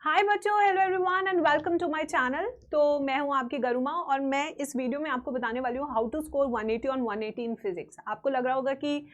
हाय बच्चों, hello everyone and welcome to my channel. तो मैं हूं आपकी गरुमा और मैं इस वीडियो में आपको बताने वाली हूं how to score 180 on 180 in physics. आपको लग रहा होगा कि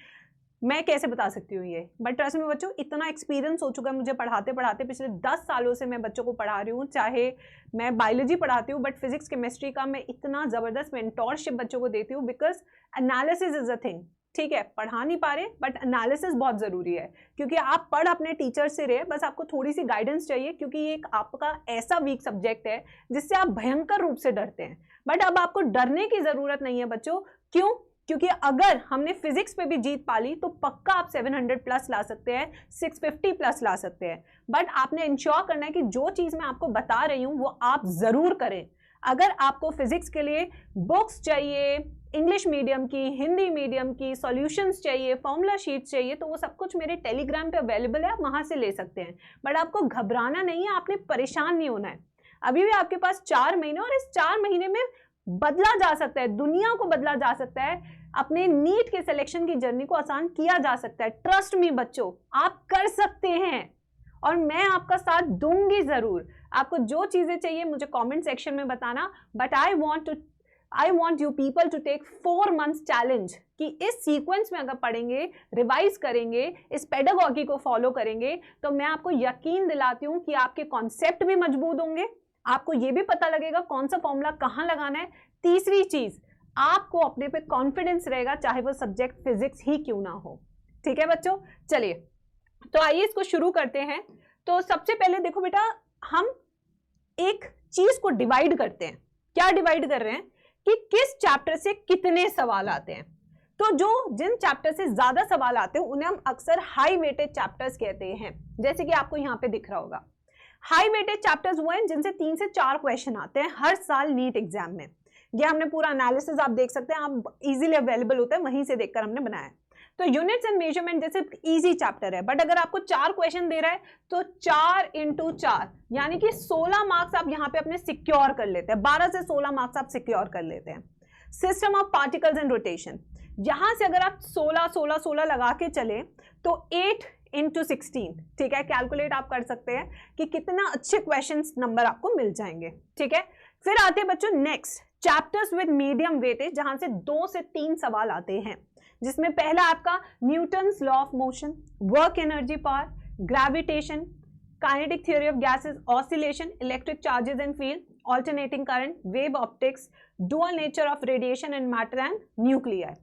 मैं कैसे बता सकती हूँ ये, बट ट्रस्ट में बच्चों इतना एक्सपीरियंस हो चुका है मुझे पढ़ाते पढ़ाते। पिछले 10 सालों से मैं बच्चों को पढ़ा रही हूँ, चाहे मैं बायोलॉजी पढ़ाती हूँ बट फिजिक्स केमिस्ट्री का मैं इतना ज़बरदस्त मेंटोरशिप बच्चों को देती हूँ because analysis is a thing. ठीक है, पढ़ा नहीं पा रहे बट एनालिसिस बहुत ज़रूरी है, क्योंकि आप पढ़ अपने टीचर से रहे, बस आपको थोड़ी सी गाइडेंस चाहिए, क्योंकि ये एक आपका ऐसा वीक सब्जेक्ट है जिससे आप भयंकर रूप से डरते हैं। बट अब आपको डरने की ज़रूरत नहीं है बच्चों। क्यों? क्योंकि अगर हमने फिजिक्स पे भी जीत पा ली तो पक्का आप 700 प्लस ला सकते हैं, 650 प्लस ला सकते हैं। बट आपने इंश्योर करना है कि जो चीज़ मैं आपको बता रही हूँ वो आप ज़रूर करें। अगर आपको फिजिक्स के लिए बुक्स चाहिए, इंग्लिश मीडियम की, हिंदी मीडियम की, सॉल्यूशंस चाहिए, फॉर्मूला शीट्स चाहिए, तो वो सब कुछ मेरे टेलीग्राम पे अवेलेबल है, आप वहाँ से ले सकते हैं। बट आपको घबराना नहीं है, आपने परेशान नहीं होना है। अभी भी आपके पास 4 महीने, और इस 4 महीने में बदला जा सकता है, दुनिया को बदला जा सकता है, अपने नीट के सिलेक्शन की जर्नी को आसान किया जा सकता है। ट्रस्ट मी बच्चों, आप कर सकते हैं और मैं आपका साथ दूंगी जरूर। आपको जो चीजें चाहिए मुझे कमेंट सेक्शन में बताना, but I want you people to take 4 months challenge कि इस सीक्वेंस में अगर पढ़ेंगे, रिवाइज करेंगे, इस पेडागॉजी को फॉलो करेंगे तो मैं आपको यकीन दिलाती हूं कि आपके कॉन्सेप्ट भी मजबूत होंगे, आपको यह भी पता लगेगा कौन सा फॉर्मूला कहां लगाना है। तीसरी चीज, आपको अपने पे कॉन्फिडेंस रहेगा, चाहे वो सब्जेक्ट फिजिक्स ही क्यों ना हो। ठीक है बच्चों, चलिए तो आइए इसको शुरू करते हैं। तो सबसे पहले देखो बेटा, हम एक चीज को डिवाइड करते हैं। क्या डिवाइड कर रहे हैं कि किस चैप्टर से कितने सवाल आते हैं। तो जो जिन चैप्टर से ज्यादा सवाल आते हैं उन्हें हम अक्सर हाई वेटेड चैप्टर्स कहते हैं, जैसे कि आपको यहां पे दिख रहा होगा। हाई वेटेड चैप्टर्स वो हैं जिनसे 3 से 4 क्वेश्चन आते हैं हर साल नीट एग्जाम में। ये हमने पूरा एनालिसिस आप देख सकते हैं, आप इजीली अवेलेबल होता है, वहीं से देखकर हमने बनाया है। तो यूनिट्स एंड मेजरमेंट जैसे इजी चैप्टर है, बट अगर आपको 4 क्वेश्चन दे रहा है तो 4 into 4 यानी कि 16 मार्क्स आप यहां पे अपने सिक्योर कर लेते हैं। 12 से 16 मार्क्स आप सिक्योर कर लेते हैं। System of particles and rotation, यहां से अगर आप 16 16 16 लगा के चले तो 8 into 16, ठीक है, कैलकुलेट आप कर सकते हैं कि कितना अच्छे क्वेश्चंस नंबर आपको मिल जाएंगे। ठीक है, फिर आते हैं बच्चों next chapters with medium weightage, जहां से 2 से 3 सवाल आते हैं, जिसमें पहला आपका Newton's law of motion, work energy power, gravitation, kinetic theory of gases, oscillation, electric charges and field, alternating current, wave optics, dual nature of radiation and matter and nuclear.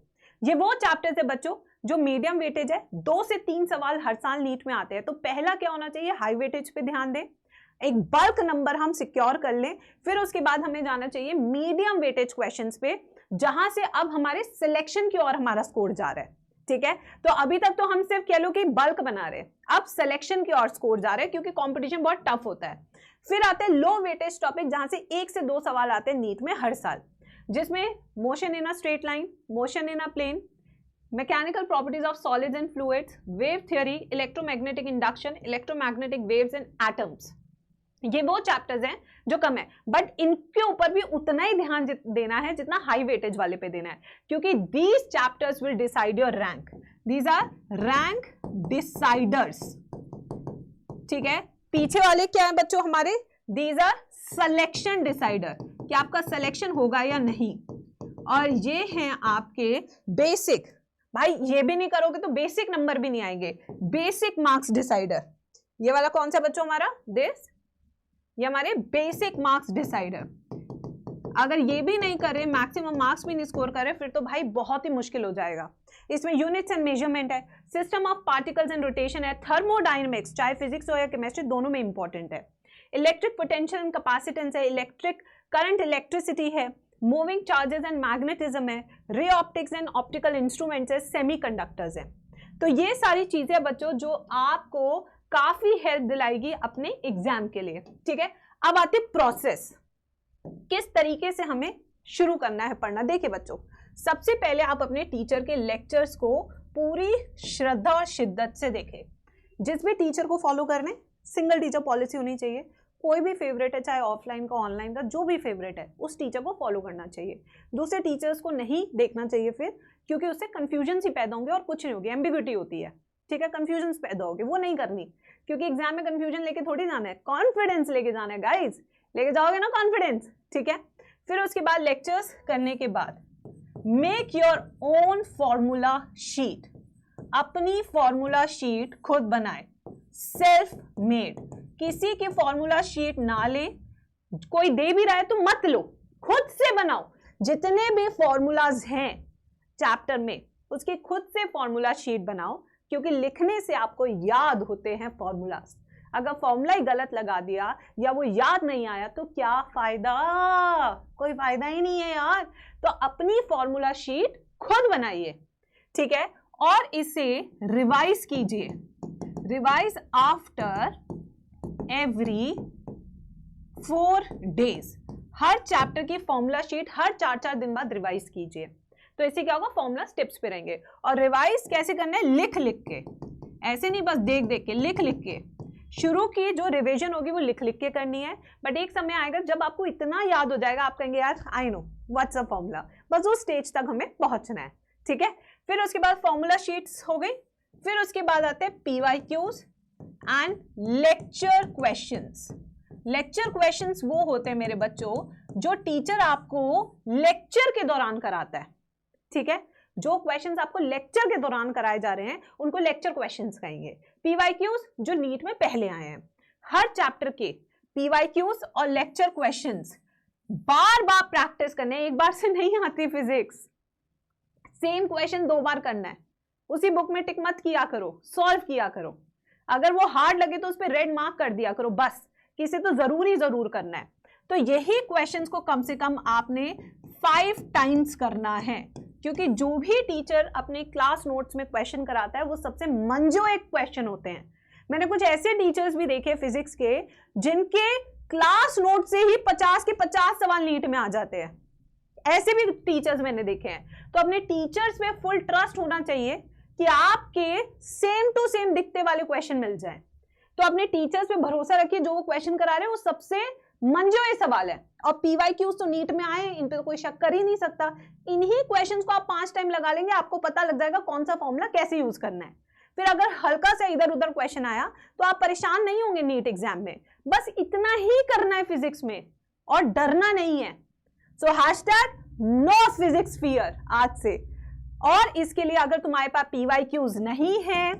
ये वो चैप्टर्स है बच्चों जो मीडियम वेटेज है, 2 से 3 सवाल हर साल NEET में आते हैं। तो पहला क्या होना चाहिए, हाई वेटेज पे ध्यान दें, एक बल्क नंबर हम सिक्योर कर लें। फिर उसके बाद हमें जाना चाहिए मीडियम वेटेज क्वेश्चंस पे, जहां से अब हमारे सिलेक्शन की ओर हमारा स्कोर जा रहा है। ठीक है, तो अभी तक तो हम सिर्फ कह लो कि बल्क बना रहे, अब सिलेक्शन की ओर स्कोर जा रहे हैं, क्योंकि कंपटीशन बहुत टफ होता है। फिर आते हैं लो वेटेज टॉपिक, जहां से 1 से 2 सवाल आते हैं नीट में हर साल, जिसमें motion in a straight line, motion in a plane, mechanical properties of solids and fluids, wave theory, electromagnetic induction, electromagnetic waves and atoms. ये वो चैप्टर्स हैं जो कम है, बट इनके ऊपर भी उतना ही ध्यान देना है जितना हाई वेटेज वाले पे देना है, क्योंकि these chapters will decide your rank. These are rank deciders. ठीक है, पीछे वाले क्या है बच्चों हमारे, दीज आर सिलेक्शन डिसाइडर, कि आपका सिलेक्शन होगा या नहीं। और ये हैं आपके बेसिक, भाई ये भी नहीं करोगे तो बेसिक नंबर भी नहीं आएंगे, बेसिक मार्क्स डिसाइडर। ये वाला कौन सा बच्चों हमारा, दिस, ये हमारे बेसिक मार्क्स डिसाइडर। अगर ये भी नहीं कर रहे, मैक्सिमम मार्क्स भी नहीं स्कोर कर रहे, फिर तो भाई बहुत ही मुश्किल हो जाएगा। इसमें यूनिट्स एंड मेजरमेंट है, system of particles and rotation है, थर्मोडायनेमिक्स, चाहे फिजिक्स हो या केमिस्ट्री, दोनों में इंपॉर्टेंट है, इलेक्ट्रिक पोटेंशियल एंड कैपेसिटेंस है, इलेक्ट्रिक करंट, इलेक्ट्रिसिटी है, मूविंग चार्जेस एंड मैग्नेटिज्म है, ray optics and optical instruments है, सेमीकंडक्टर्स है। तो ये सारी चीजें बच्चों जो आपको काफी हेल्प दिलाएगी अपने एग्जाम के लिए। ठीक है, अब आते प्रोसेस, किस तरीके से हमें शुरू करना है पढ़ना। देखिए बच्चों, सबसे पहले आप अपने टीचर के लेक्चर्स को पूरी श्रद्धा और शिद्दत से देखें। जिस भी टीचर को फॉलो करने, सिंगल टीचर पॉलिसी होनी चाहिए। कोई भी फेवरेट है, चाहे ऑफलाइन का ऑनलाइन का, जो भी फेवरेट है उस टीचर को फॉलो करना चाहिए। दूसरे टीचर्स को नहीं देखना चाहिए फिर, क्योंकि उससे कंफ्यूजन ही पैदा होंगे और कुछ नहीं होगी, एम्बिग्विटी होती है। ठीक है, कंफ्यूजन पैदा होगी, वो नहीं करनी, क्योंकि एग्जाम में कंफ्यूजन लेके थोड़ी जाना है, कॉन्फिडेंस लेके जाना है गाइज, लेके जाओगे ना कॉन्फिडेंस, ठीक है। फिर उसके बाद लेक्चर्स करने के बाद make your own formula sheet, अपनी फॉर्मूला शीट खुद बनाए, सेल्फ मेड, किसी की फॉर्मूला शीट ना ले, कोई दे भी रहा है तो मत लो, खुद से बनाओ। जितने भी फॉर्मूलाज हैं चैप्टर में उसकी खुद से फॉर्मूला शीट बनाओ, क्योंकि लिखने से आपको याद होते हैं फॉर्मूलाज। अगर फॉर्मूला ही गलत लगा दिया या वो याद नहीं आया तो क्या फायदा, कोई फायदा ही नहीं है यार। तो अपनी फॉर्मूला शीट खुद बनाइए, ठीक है, और इसे रिवाइज कीजिए, रिवाइज आफ्टर एवरी 4 days। हर चैप्टर की फॉर्मूला शीट हर 4-4 दिन बाद रिवाइज कीजिए, तो इससे क्या होगा, फॉर्मूला स्टेप्स पे रहेंगे। और रिवाइज कैसे करना है, लिख लिख के, ऐसे नहीं बस देख देख के, लिख लिख के। शुरू की जो रिवीजन होगी वो लिख लिख के करनी है, बट एक समय आएगा जब आपको इतना याद हो जाएगा, आप कहेंगे यार I know what's a formula, बस उस स्टेज तक हमें पहुंचना है, ठीक है। फिर उसके बाद फॉर्मूला शीट्स हो गई, फिर उसके बाद आते हैं PYQs and lecture questions. Lecture questions वो होते हैं मेरे बच्चों जो टीचर आपको लेक्चर के दौरान कराता है, ठीक है। जो क्वेश्चंस आपको लेक्चर के दौरान कराए जा रहे हैं उनको लेक्चर क्वेश्चंस कहेंगे। PYQs जो नीट में पहले आए हैं, हर चैप्टर के PYQs और लेक्चर क्वेश्चंस बार बार प्रैक्टिस करने, एक बार से नहीं आती फिजिक्स, सेम क्वेश्चन 2 बार करना है, उसी बुक में टिक मत किया करो, सॉल्व किया करो। अगर वो हार्ड लगे तो उस पर रेड मार्क कर दिया करो, बस किसी तो जरूर करना है। तो यही क्वेश्चंस को कम से कम आपने 5 टाइम्स करना है, क्योंकि जो भी टीचर अपने क्लास नोट्स में क्वेश्चन कराता है वो सबसे मंजोएक क्वेश्चन होते हैं। मैंने कुछ ऐसे टीचर्स भी देखे फिजिक्स के जिनके क्लास नोट से ही 50 के 50 सवाल नीट में आ जाते हैं, ऐसे भी टीचर्स मैंने देखे हैं। तो अपने टीचर्स पे फुल ट्रस्ट होना चाहिए कि आपके सेम टू सेम दिखते वाले क्वेश्चन मिल जाए। तो अपने टीचर्स पे भरोसा रखिए, जो वो क्वेश्चन करा रहे हैं वो सबसे मंजोए सवाल है। और PYQs तो नीट में आए, इन पे तो कोई शक कर ही नहीं सकता। इन्हीं क्वेश्चंस को आप 5 टाइम लगा लेंगे, आपको पता लग जाएगा कौन सा फॉर्मूला कैसे यूज करना है। फिर अगर हल्का सा इधर उधर क्वेश्चन आया तो आप परेशान नहीं होंगे नीट एग्जाम में। बस इतना ही करना है फिजिक्स में और डरना नहीं है। सो #नो फिजिक्स फियर आज से। और इसके लिए अगर तुम्हारे पास PYQs नहीं है,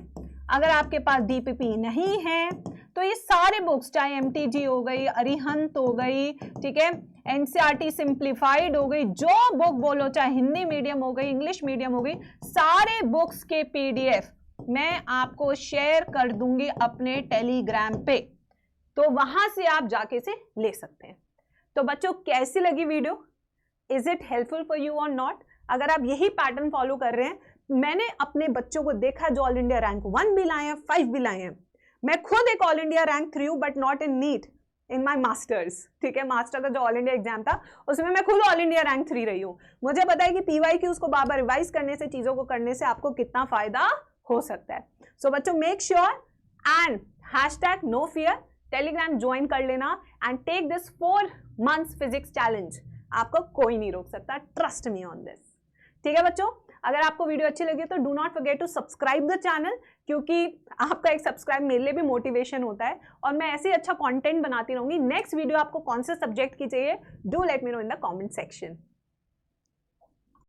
अगर आपके पास DPP नहीं है, तो ये सारे बुक्स, चाहे MTG हो गई, अरिहंत हो गई, ठीक है, NCERT सिंप्लीफाइड हो गई, जो बुक बोलो, चाहे हिंदी मीडियम हो गई, इंग्लिश मीडियम हो गई, सारे बुक्स के PDF मैं आपको शेयर कर दूंगी अपने टेलीग्राम पे, तो वहां से आप जाके से ले सकते हैं। तो बच्चों कैसी लगी video, is it helpful for you और नॉट? अगर आप यही पैटर्न फॉलो कर रहे हैं, मैंने अपने बच्चों को देखा जो ऑल इंडिया रैंक 1 भी लाए हैं, 5 भी लाए हैं। मैं खुद एक ऑल इंडिया रैंक 3 हूं, but not in NEET, in my masters, ठीक है। मास्टर का जो ऑल इंडिया एग्जाम था उसमें मैं खुद ऑल इंडिया रैंक 3 रही हूं। मुझे पता है कि PYQs को बार बार रिवाइज करने से, चीजों को करने से आपको कितना फायदा हो सकता है। सो बच्चों make sure and #no fear Telegram join कर लेना and take this 4 months physics challenge. आपको कोई नहीं रोक सकता, ट्रस्ट मी ऑन दिस, ठीक है बच्चों। अगर आपको वीडियो अच्छी लगी तो do not forget to subscribe the channel, क्योंकि आपका एक सब्सक्राइब मेरे लिए भी मोटिवेशन होता है और मैं ऐसे ही अच्छा कंटेंट बनाती रहूंगी। नेक्स्ट वीडियो आपको कौन से सब्जेक्ट की चाहिए, do let me know in the comment section.